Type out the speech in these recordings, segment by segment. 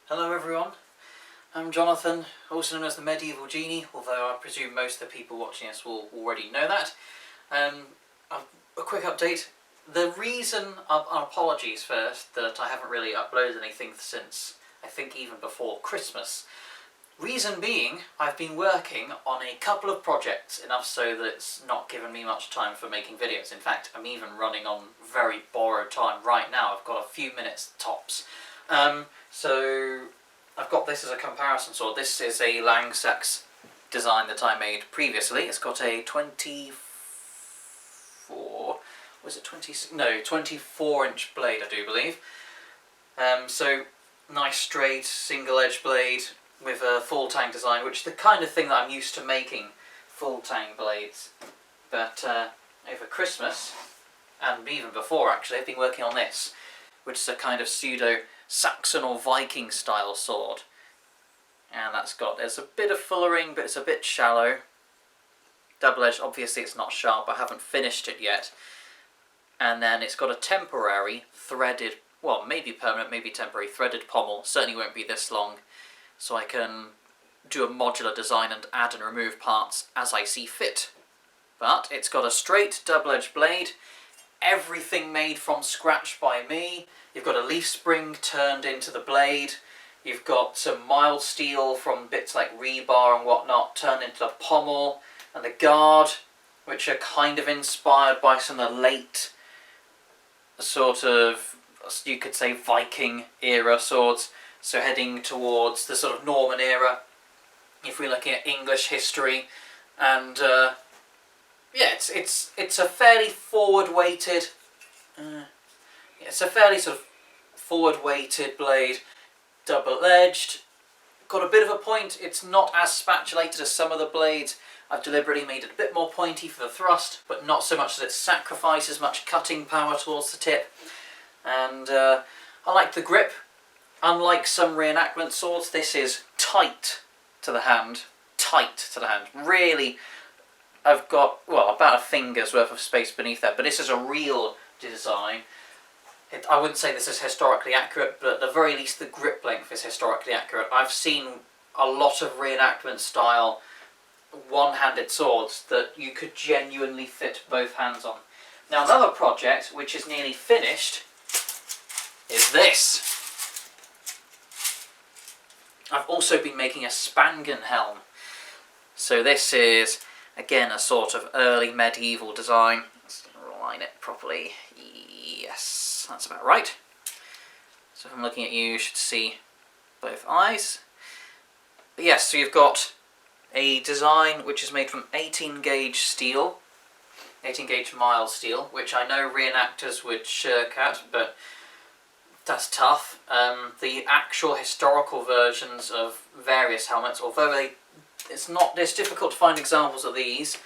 Hello everyone, I'm Jonathan, also known as the Medieval Genie, although I presume most of the people watching this will already know that. A quick update. The reason, apologies first, that I haven't really uploaded anything since, I think even before Christmas. Reason being, I've been working on a couple of projects, enough so that it's not given me much time for making videos. In fact, I'm even running on very borrowed time right now. I've got a few minutes tops. So I've got this as a comparison sword. This is a Saxon design that I made previously. It's got a 24 inch blade, I do believe. So nice straight single edge blade with a full tang design, which is the kind of thing that I'm used to making, full tang blades. But over Christmas, and even before actually, I've been working on this, which is a kind of pseudo Saxon or Viking style sword. And there's a bit of fullering, but it's a bit shallow. Double edged, obviously it's not sharp, I haven't finished it yet. And then it's got a temporary threaded, well maybe permanent, maybe temporary threaded pommel, certainly won't be this long, so I can do a modular design and add and remove parts as I see fit. But it's got a straight double edged blade, everything made from scratch by me. You've got a leaf spring turned into the blade. You've got some mild steel from bits like rebar and whatnot turned into the pommel and the guard, which are kind of inspired by some of the late sort of, you could say, Viking era swords. So heading towards the sort of Norman era, if we're looking at English history. And yeah, it's a fairly forward-weighted, it's a fairly sort of forward-weighted blade, double-edged, got a bit of a point. It's not as spatulated as some of the blades. I've deliberately made it a bit more pointy for the thrust, but not so much that it sacrifices much cutting power towards the tip. And I like the grip. Unlike some reenactment swords, this is tight to the hand. Really, I've got, well, about a finger's worth of space beneath that, but this is a real design. I wouldn't say this is historically accurate, but at the very least the grip length is historically accurate. I've seen a lot of reenactment style one-handed swords that you could genuinely fit both hands on. Now another project which is nearly finished is this. I've also been making a spangenhelm. So this is again a sort of early medieval design. Let's align it properly. Yes, that's about right. So if I'm looking at you, you should see both eyes. But yes, so you've got a design which is made from 18 gauge steel, 18 gauge mild steel, which I know reenactors would shirk at, but that's tough. The actual historical versions of various helmets, although it's difficult to find examples of these,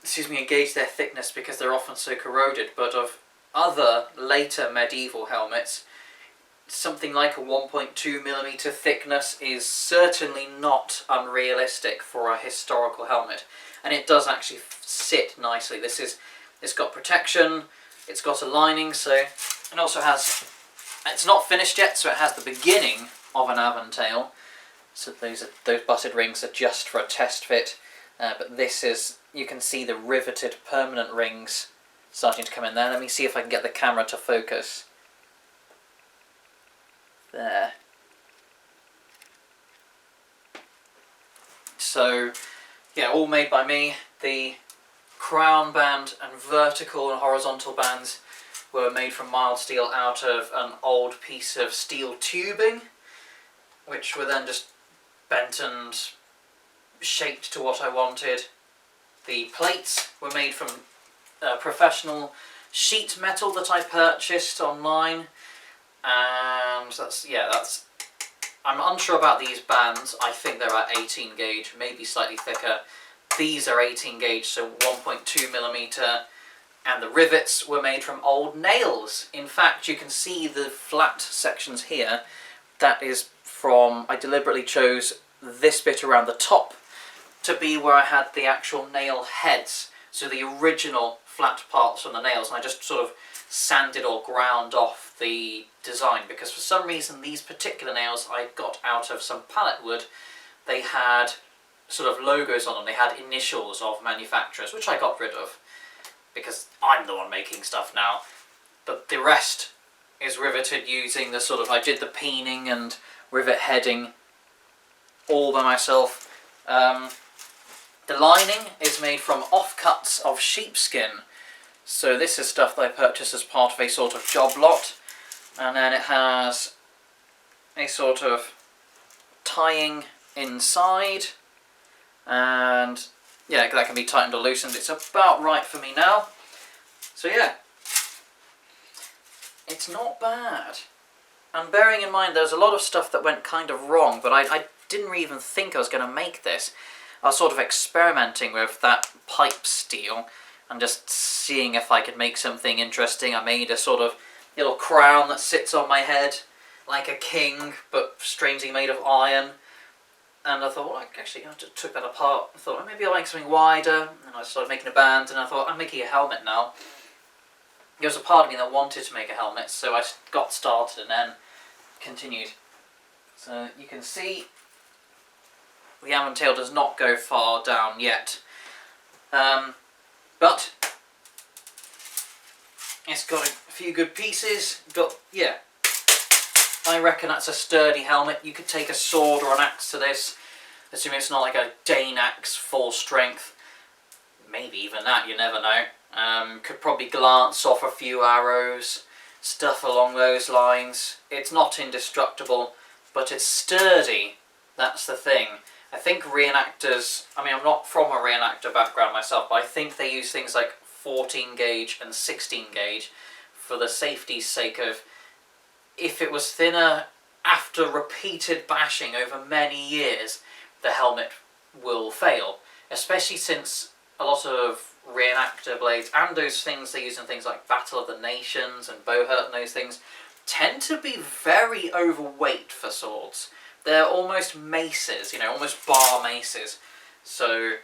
and gauge their thickness because they're often so corroded, but of other later medieval helmets, something like a 1.2mm thickness is certainly not unrealistic for a historical helmet, and it does actually sit nicely. It's got protection, it's got a lining, so it also has, it's not finished yet, so it has the beginning of an aventail. So those butted rings are just for a test fit, but this is, you can see the riveted permanent rings starting to come in there. Let me see if I can get the camera to focus. There. So, yeah, all made by me. The crown band and vertical and horizontal bands were made from mild steel out of an old piece of steel tubing, which were then just bent and shaped to what I wanted. The plates were made from professional sheet metal that I purchased online, and I'm unsure about these bands. I think they're at 18 gauge, maybe slightly thicker. These are 18 gauge, so 1.2mm, and the rivets were made from old nails. In fact, you can see the flat sections here. That is from, I deliberately chose this bit around the top to be where I had the actual nail heads, so the original flat parts from the nails, and I just sort of sanded or ground off the design, because for some reason these particular nails I got out of some pallet wood, they had sort of logos on them, they had initials of manufacturers, which I got rid of because I'm the one making stuff now. But the rest is riveted using the sort of, I did the peening and rivet heading all by myself. The lining is made from offcuts of sheepskin. So this is stuff that I purchased as part of a sort of job lot. And then it has a sort of tying inside. And yeah, that can be tightened or loosened. It's about right for me now. So yeah, it's not bad. And bearing in mind there's a lot of stuff that went kind of wrong, but I didn't even think I was going to make this. I was sort of experimenting with that pipe steel and just seeing if I could make something interesting. I made a sort of little crown that sits on my head like a king, but strangely made of iron. And I thought, well, actually, I just took that apart. I thought, well, maybe I'll make something wider. And I started making a band, and I thought, I'm making a helmet now. There was a part of me that wanted to make a helmet, so I got started and then continued. So you can see the aventail does not go far down yet, but it's got a few good pieces. Yeah, I reckon that's a sturdy helmet. You could take a sword or an axe to this, assuming it's not like a Dane axe full strength. Maybe even that, you never know. Could probably glance off a few arrows, stuff along those lines. It's not indestructible, but it's sturdy. That's the thing. I think reenactors, I mean, I'm not from a reenactor background myself, but I think they use things like 14 gauge and 16 gauge for the safety's sake of, if it was thinner after repeated bashing over many years, the helmet will fail. Especially since a lot of reenactor blades and those things they use in things like Battle of the Nations and Bohurt and those things tend to be very overweight for swords. They're almost maces, you know, almost bar maces. So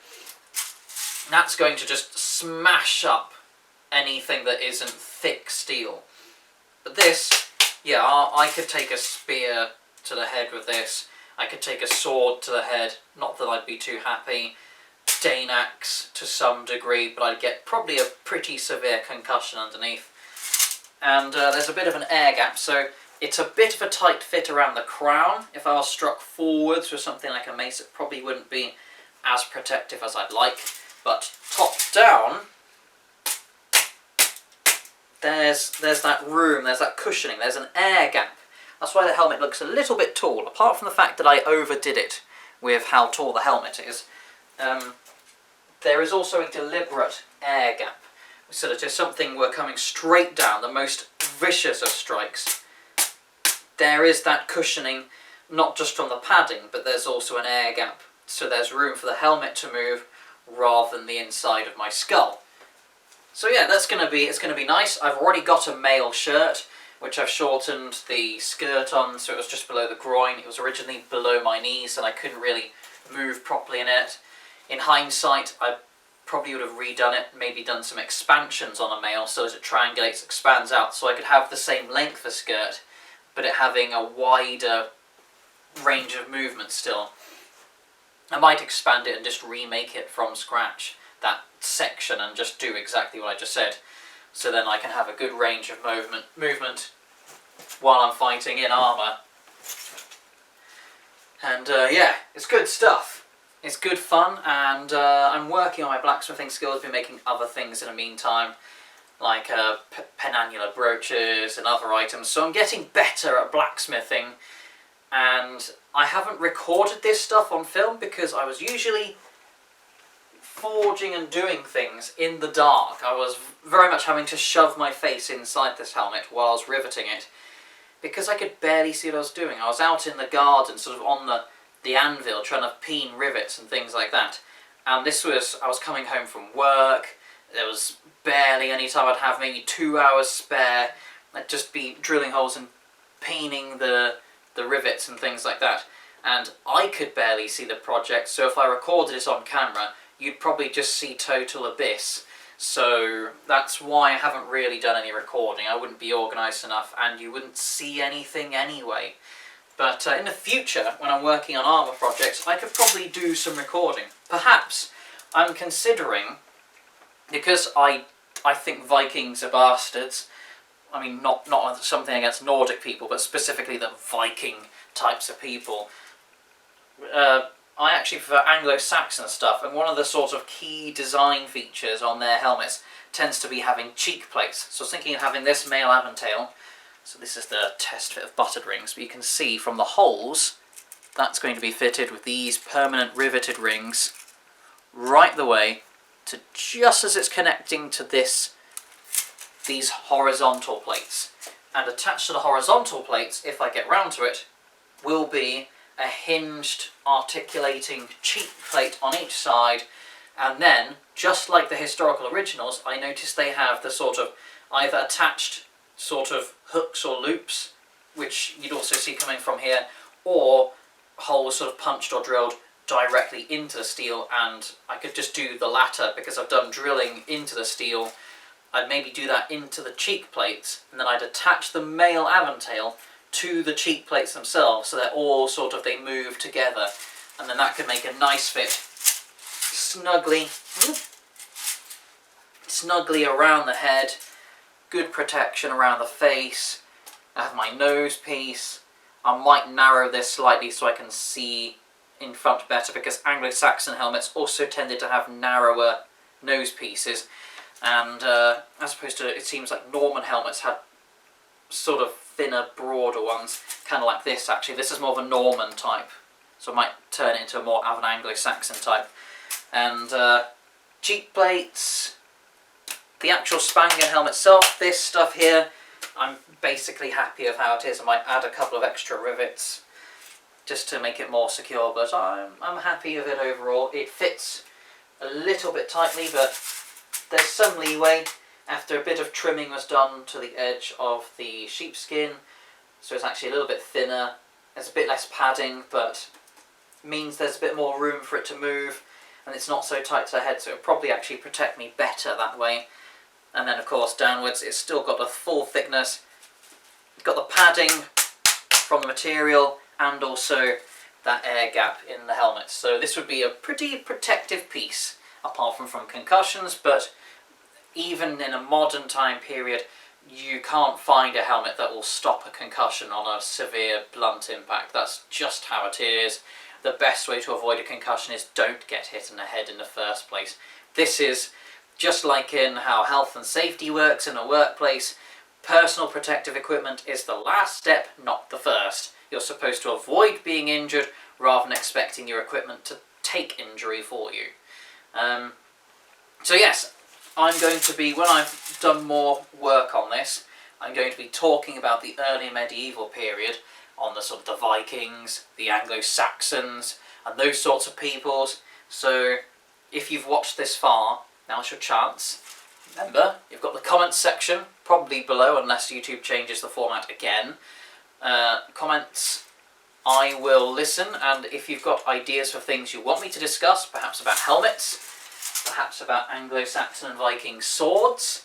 that's going to just smash up anything that isn't thick steel. But this, yeah, I could take a spear to the head with this. I could take a sword to the head, not that I'd be too happy. Dane axe to some degree, but I'd get probably a pretty severe concussion underneath. And there's a bit of an air gap, so it's a bit of a tight fit around the crown. If I was struck forwards with something like a mace, it probably wouldn't be as protective as I'd like. But top down, there's that room, there's that cushioning, there's an air gap. That's why the helmet looks a little bit tall, apart from the fact that I overdid it with how tall the helmet is. There is also a deliberate air gap, so that if something were coming straight down, the most vicious of strikes, there is that cushioning, not just from the padding, but there's also an air gap, so there's room for the helmet to move rather than the inside of my skull. So yeah, it's going to be nice. I've already got a male shirt, which I've shortened the skirt on, so it was just below the groin. It was originally below my knees, and I couldn't really move properly in it. In hindsight, I probably would have redone it, maybe done some expansions on a male so that it triangulates, expands out, so I could have the same length of skirt, but it having a wider range of movement still. I might expand it and just remake it from scratch, that section, and just do exactly what I just said, so then I can have a good range of movement while I'm fighting in armour. And yeah, it's good stuff. It's good fun, and I'm working on my blacksmithing skills, been making other things in the meantime, like penannular brooches and other items, so I'm getting better at blacksmithing, and I haven't recorded this stuff on film because I was usually forging and doing things in the dark. I was very much having to shove my face inside this helmet while I was riveting it, because I could barely see what I was doing. I was out in the garden, sort of on the anvil, trying to peen rivets and things like that. And this was, I was coming home from work, there was barely any time. I'd have maybe 2 hours spare. I'd just be drilling holes and peening the rivets and things like that. And I could barely see the project, so if I recorded it on camera, you'd probably just see total abyss. So that's why I haven't really done any recording. I wouldn't be organised enough, and you wouldn't see anything anyway. But in the future, when I'm working on armour projects, I could probably do some recording. Perhaps I'm considering, because I think Vikings are bastards. I mean, not something against Nordic people, but specifically the Viking types of people. I actually prefer Anglo-Saxon stuff, and one of the sort of key design features on their helmets tends to be having cheek plates. So I was thinking of having this male aventail. So this is the test fit of butted rings, but you can see from the holes, that's going to be fitted with these permanent riveted rings right the way to just as it's connecting to these horizontal plates. And attached to the horizontal plates, if I get round to it, will be a hinged articulating cheek plate on each side, and then, just like the historical originals, I noticed they have the sort of either attached sort of hooks or loops, which you'd also see coming from here, or holes sort of punched or drilled directly into the steel, and I could just do the latter because I've done drilling into the steel. I'd maybe do that into the cheek plates, and then I'd attach the male aventail to the cheek plates themselves, so they're all sort of, they move together, and then that could make a nice fit snugly around the head, good protection around the face. I have my nose piece. I might narrow this slightly so I can see in front better, because Anglo-Saxon helmets also tended to have narrower nose pieces, and as opposed to, it seems like Norman helmets had sort of thinner, broader ones, kind of like this actually. This is more of a Norman type, so I might turn it into more of an Anglo-Saxon type. And cheek plates, the actual spangenhelm itself, this stuff here, I'm basically happy with how it is. I might add a couple of extra rivets just to make it more secure, but I'm happy with it overall. It fits a little bit tightly, but there's some leeway. After a bit of trimming was done to the edge of the sheepskin, so it's actually a little bit thinner. There's a bit less padding, but means there's a bit more room for it to move, and it's not so tight to the head, so it'll probably actually protect me better that way. And then of course downwards, it's still got the full thickness. It's got the padding from the material, and also that air gap in the helmet. So this would be a pretty protective piece, apart from concussions, but even in a modern time period, you can't find a helmet that will stop a concussion on a severe, blunt impact. That's just how it is. The best way to avoid a concussion is don't get hit in the head in the first place. This is just like in how health and safety works in a workplace. Personal protective equipment is the last step, not the first. You're supposed to avoid being injured rather than expecting your equipment to take injury for you. So yes, I'm going to be, when I've done more work on this, I'm going to be talking about the early medieval period, on the sort of the Vikings, the Anglo-Saxons, and those sorts of peoples. So if you've watched this far, now's your chance. Remember, you've got the comments section, probably below, unless YouTube changes the format again. Comments, I will listen, and if you've got ideas for things you want me to discuss, perhaps about helmets, perhaps about Anglo-Saxon and Viking swords,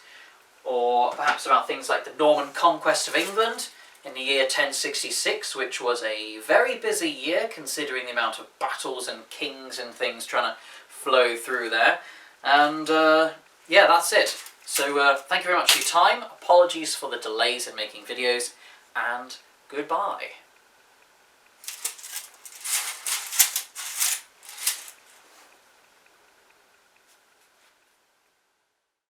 or perhaps about things like the Norman conquest of England in the year 1066, which was a very busy year considering the amount of battles and kings and things trying to flow through there. And yeah, that's it. So thank you very much for your time. Apologies for the delays in making videos, and goodbye.